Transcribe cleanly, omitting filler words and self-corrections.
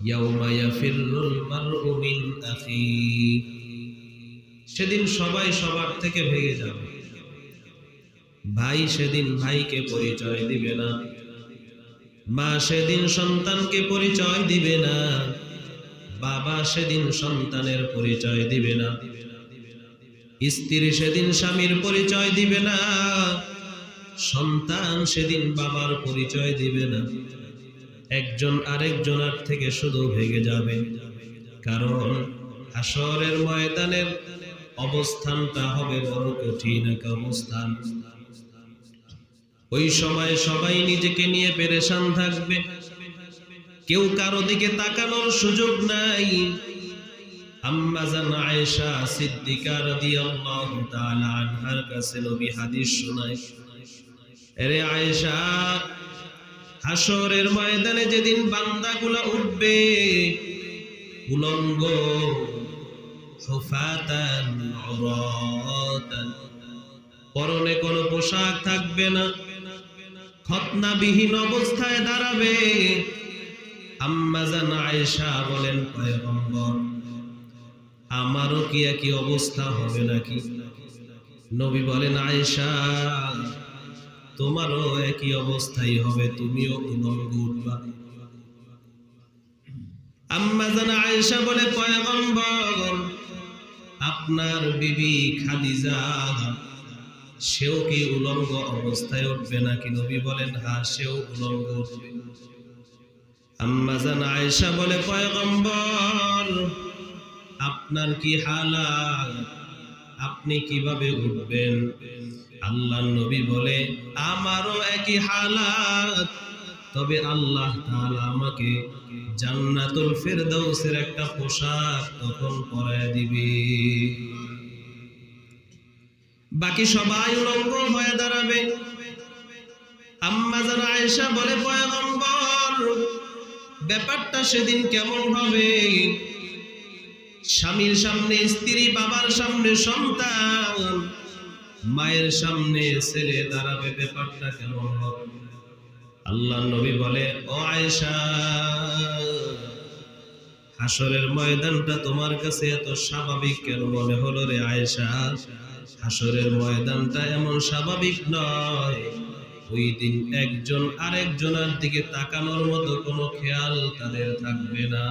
ইয়াউমা ইয়াফিরুল মারউ মিন আখি, সেদিন সবাই সবার থেকে ভেগে যাবে। ভাই সেদিন ভাইকে পরিচয় দিবে না, মা সেদিন সন্তানকে পরিচয় দিবে না, বাবা সেদিন সন্তানের পরিচয় দিবে না, স্ত্রী সেদিন স্বামীর পরিচয় দিবে না, সন্তান সেদিন বাবার পরিচয় দিবে না। একজন আরেকজনের থেকে শুধু ভেগে যাবে। কারণ হাসরের ময়দানের অবস্থানটা হবে বড় কঠিন এক অবস্থান। ওই সময় সবাই নিজেকে নিয়ে পেরেশান থাকবে, কেউ কারো দিকে তাকানোর সুযোগ নাই। আম্মা জান আয়েশা সিদ্দিকা রাদিয়াল্লাহু তাআলা আনহার কাছে নবী হাদিস শোনায়, আরে আয়েশা, হাসরের ময়দানে যেদিন বান্দাগুলা উঠবে উলঙ্গ, হুফাতান উরাতান, পরনে কোনো পোশাক থাকবে না, খতনাবিহীন অবস্থায় দাঁড়াবে। আম্মা জান আয়েশা বলেন, পয়গম্বর, আমারও কি একই অবস্থা হবে নাকি? নবী বলেন, আয়েশা, তোমারও একই অবস্থাই হবে, তুমিও উলঙ্গ উঠবা। আম্মা জান আয়েশা বলে, পয়গম্বর, আপনার বিবি খাদিজা সেও কি উলঙ্গ অবস্থায় উঠবে নাকি? নবী বলেন, হ্যাঁ, সেও উলঙ্গ উঠবে। আম্মা জান আয়েশা বলে, পয়গম্বর, আপনার কি হালাত, আপনি কিভাবে উঠবেন? আল্লাহর নবী বলে, আমারও একই হালাত, তবে আল্লাহ তাআলা আমাকে জান্নাতুল ফেরদাউসের একটা পোশাক তখন পরায় দিবে। বাকি সবাই উলঙ্গ হয়ে দাঁড়াবে। আম্মা জান আয়েশা বলে, পয়গম্বর, ব্যাপারটা সেদিন কেমন হবে? স্বামীর সামনে স্ত্রী, বাবার সামনে সন্তান, মায়ের সামনে ছেলে দাঁড়াবে, ব্যাপারটা কেমন হবে? আল্লাহর নবী বলে, ও আয়েশা, হাসরের ময়দানটা তোমার কাছে এত স্বাভাবিক কেন মনে হলো রে আয়েশা? হাসরের ময়দানটা এমন স্বাভাবিক নয়। ওই দিন একজন আরেকজনের দিকে তাকানোর মতো কোনো খেয়াল তাদের থাকবে না।